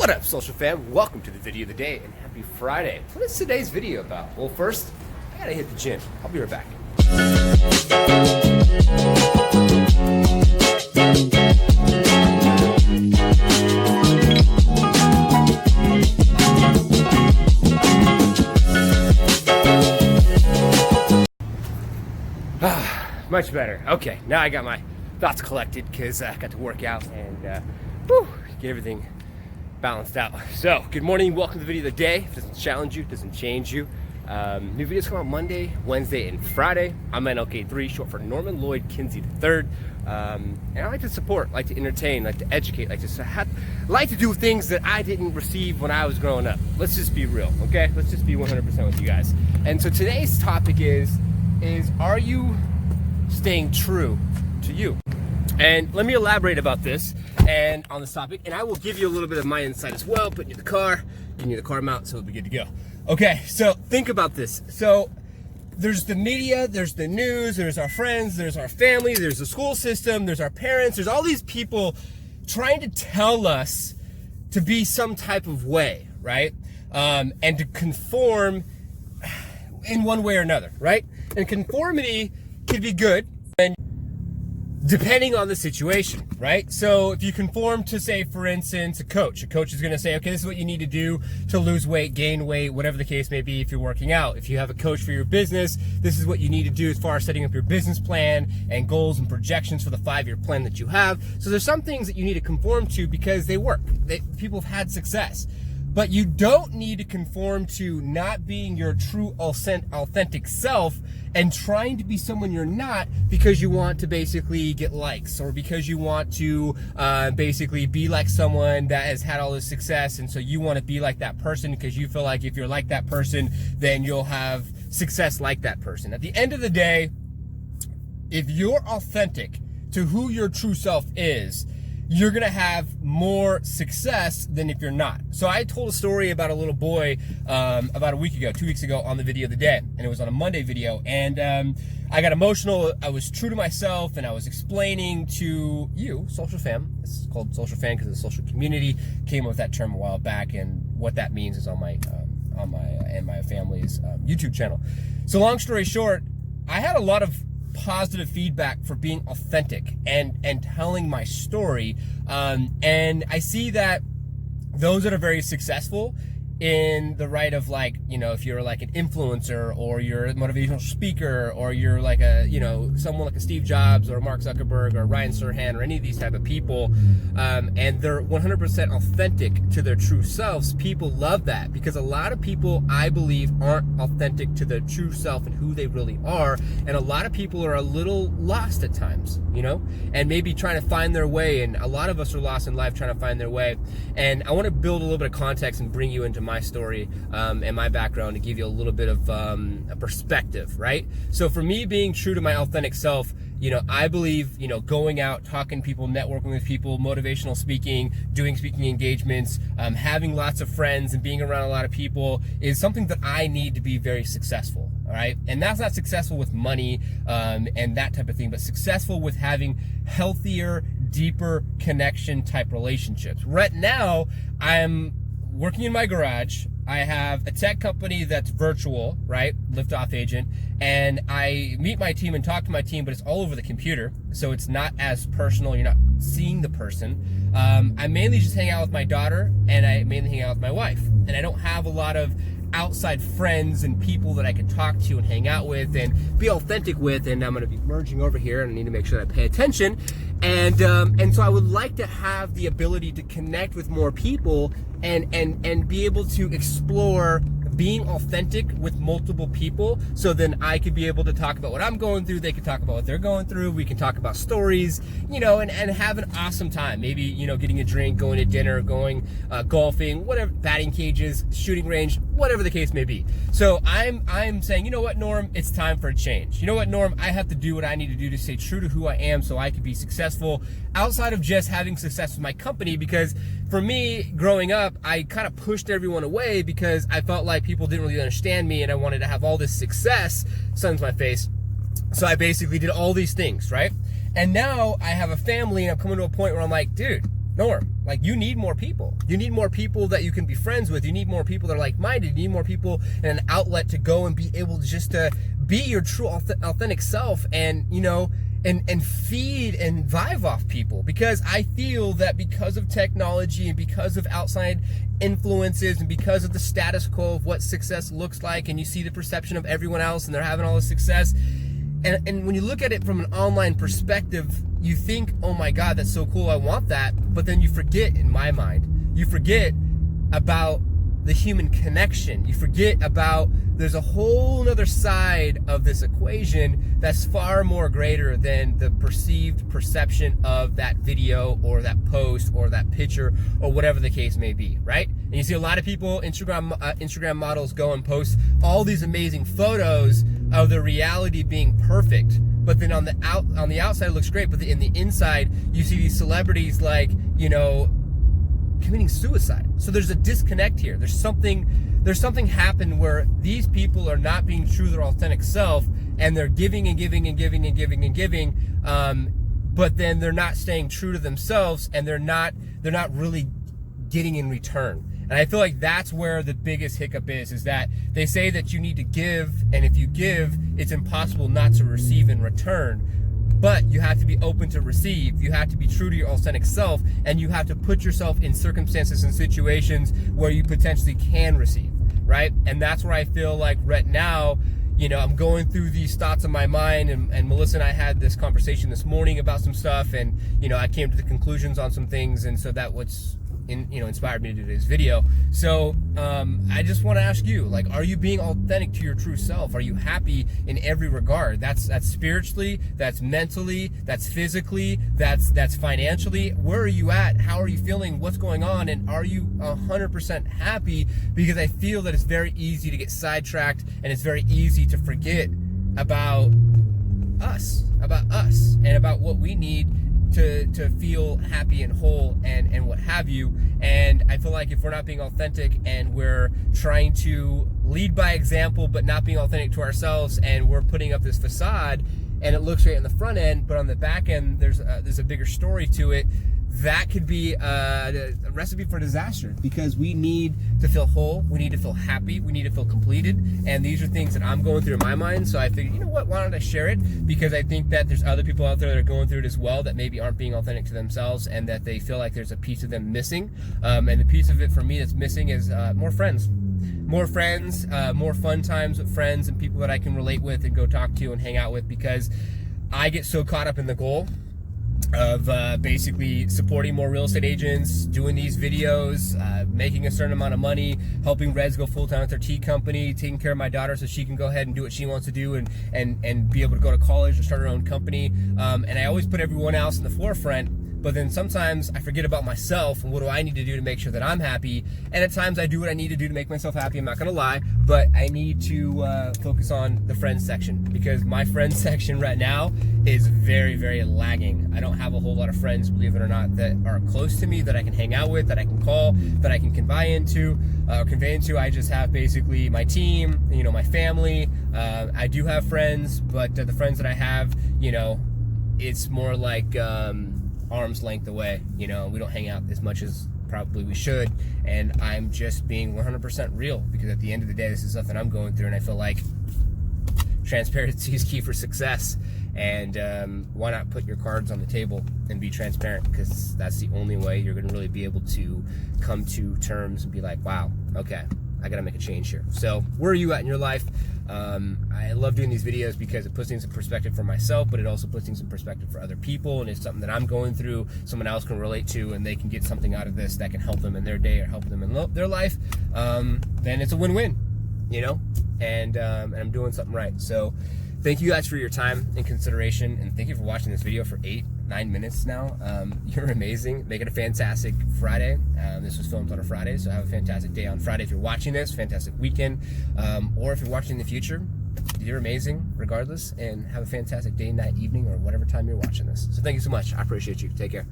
What up, social fam? Welcome to the video of the day and happy Friday. What is today's video about? Well, first, I gotta hit the gym. I'll be right back. Much better. Okay, now I got my thoughts collected because I got to work out and get everything balanced out. So, good morning, welcome to the video of the day. If it doesn't challenge you, it doesn't change you. New videos come out Monday, Wednesday, and Friday. I'm NLK3, short for Norman Lloyd Kinsey III. And I like to support, like to entertain, like to educate, like to do things that I didn't receive when I was growing up. Let's just be real, okay? Let's just be 100% with you guys. And so today's topic is are you staying true to you? And let me elaborate about this and on this topic, and I will give you a little bit of my insight as well, putting you in the car, getting you the car mount, so it'll be good to go. Okay, so think about this. So there's the media, there's the news, there's our friends, there's our family, there's the school system, there's our parents, there's all these people trying to tell us to be some type of way, right? And to conform in one way or another, right? And conformity can be good, and depending on the situation, right? So if you conform to, say, for instance, a coach is going to say, okay, this is what you need to do to lose weight, gain weight, whatever the case may be if you're working out. If you have a coach for your business, this is what you need to do as far as setting up your business plan and goals and projections for the 5-year plan that you have. So there's some things that you need to conform to because they work. People have had success. But you don't need to conform to not being your true authentic self and trying to be someone you're not because you want to basically get likes or because you want to basically be like someone that has had all this success, and so you want to be like that person because you feel like if you're like that person, then you'll have success like that person. At the end of the day, if you're authentic to who your true self is, you're gonna have more success than if you're not. So I told a story about a little boy about 2 weeks ago on the video of the day, and it was on a Monday video, and I got emotional. I was true to myself, and I was explaining to you, social fam. It's called social fam because the social community came up with that term a while back, and what that means is on my family's YouTube channel. So long story short, I had a lot of positive feedback for being authentic and telling my story, and I see that those that are very successful in the right of, like, you know, if you're like an influencer or you're a motivational speaker or you're like a, you know, someone like a Steve Jobs or Mark Zuckerberg or Ryan Serhant or any of these type of people, and they're 100% authentic to their true selves, people love that because a lot of people, I believe, aren't authentic to their true self and who they really are, and a lot of people are a little lost at times, you know, and maybe trying to find their way, and a lot of us are lost in life trying to find their way. And I want to build a little bit of context and bring you into my story and my background to give you a little bit of a perspective, right? So for me, being true to my authentic self, you know, I believe, you know, going out, talking to people, networking with people, motivational speaking, doing speaking engagements, having lots of friends and being around a lot of people is something that I need to be very successful, all right? And that's not successful with money and that type of thing, but successful with having healthier, deeper connection type relationships. Right now, I'm working in my garage. I have a tech company that's virtual, right? Liftoff agent. And I meet my team and talk to my team, but it's all over the computer. So it's not as personal. You're not seeing the person. I mainly just hang out with my daughter, and I mainly hang out with my wife. And I don't have a lot of outside friends and people that I can talk to and hang out with and be authentic with. And I'm going to be merging over here, and I need to make sure that I pay attention. And so I would like to have the ability to connect with more people and be able to explore being authentic with multiple people, so then I could be able to talk about what I'm going through, they can talk about what they're going through, we can talk about stories, you know, and have an awesome time. Maybe, you know, getting a drink, going to dinner, going golfing, whatever, batting cages, shooting range, whatever the case may be. So I'm saying, you know what, Norm, it's time for a change. You know what, Norm, I have to do what I need to do to stay true to who I am so I can be successful outside of just having success with my company. Because for me, growing up, I kind of pushed everyone away because I felt like people didn't really understand me, and I wanted to have all this success, sun's my face. So I basically did all these things, right? And now I have a family, and I'm coming to a point where I'm like, dude, norm. Like, you need more people. You need more people that you can be friends with. You need more people that are like-minded. You need more people and an outlet to go and be able to just to be your true authentic self, and, you know, and feed and vibe off people. Because I feel that because of technology and because of outside influences and because of the status quo of what success looks like, and you see the perception of everyone else and they're having all this success, and when you look at it from an online perspective, you think, oh my God, that's so cool, I want that. But then you forget, in my mind, you forget about the human connection. You forget about there's a whole other side of this equation that's far more greater than the perceived perception of that video or that post or that picture or whatever the case may be, right? And you see a lot of people, Instagram models, go and post all these amazing photos of the reality being perfect, but then on the outside it looks great, but in the inside you see these celebrities, like, you know, committing suicide. So there's a disconnect here. There's something happened where these people are not being true to their authentic self, and they're giving and giving and giving and giving and giving, but then they're not staying true to themselves, and they're not really getting in return. And I feel like that's where the biggest hiccup is that they say that you need to give, and if you give, it's impossible not to receive in return. But you have to be open to receive. You have to be true to your authentic self, and you have to put yourself in circumstances and situations where you potentially can receive, right? And that's where I feel like right now, you know, I'm going through these thoughts in my mind, and Melissa and I had this conversation this morning about some stuff, and, you know, I came to the conclusions on some things, and so that what's inspired me to do this video. So I just want to ask you, like, are you being authentic to your true self? Are you happy in every regard? That's spiritually, that's mentally, that's physically, that's financially. Where are you at? How are you feeling? What's going on? And are you 100% happy? Because I feel that it's very easy to get sidetracked, and it's very easy to forget about us, and about what we need to feel happy and whole and what have you. And I feel like if we're not being authentic, and we're trying to lead by example but not being authentic to ourselves, and we're putting up this facade and it looks great on the front end, but on the back end there's a bigger story to it, that could be a recipe for disaster. Because we need to feel whole, we need to feel happy, we need to feel completed, and these are things that I'm going through in my mind. So I figured, you know what, why don't I share it? Because I think that there's other people out there that are going through it as well, that maybe aren't being authentic to themselves, and that they feel like there's a piece of them missing. And the piece of it for me that's missing is more friends, more fun times with friends and people that I can relate with and go talk to and hang out with. Because I get so caught up in the goal of basically supporting more real estate agents, doing these videos, making a certain amount of money, helping Reds go full-time with their tea company, taking care of my daughter so she can go ahead and do what she wants to do, and be able to go to college or start her own company. And I always put everyone else in the forefront. But then sometimes I forget about myself, and what do I need to do to make sure that I'm happy. And at times I do what I need to do to make myself happy, I'm not gonna lie, but I need to focus on the friends section, because my friends section right now is very, very lagging. I don't have a whole lot of friends, believe it or not, that are close to me, that I can hang out with, that I can call, that I can convey into. I just have basically my team, you know, my family. I do have friends, but the friends that I have, you know, it's more like arm's length away. You know, we don't hang out as much as probably we should, and I'm just being 100% real, because at the end of the day, this is stuff that I'm going through, and I feel like transparency is key for success. And why not put your cards on the table and be transparent? Because that's the only way you're going to really be able to come to terms and be like, wow, okay, I got to make a change here. So where are you at in your life? I love doing these videos because it puts things in perspective for myself, but it also puts things in perspective for other people. And it's something that I'm going through, someone else can relate to, and they can get something out of this that can help them in their day or help them in their life. Then it's a win-win, you know? And I'm doing something right. So thank you guys for your time and consideration, and thank you for watching this video for 8-9 minutes now. You're amazing. Make it a fantastic Friday. This was filmed on a Friday, so have a fantastic day on Friday if you're watching this, fantastic weekend, or if you're watching in the future, you're amazing regardless, and have a fantastic day, night, evening, or whatever time you're watching this. So thank you so much. I appreciate you. Take care.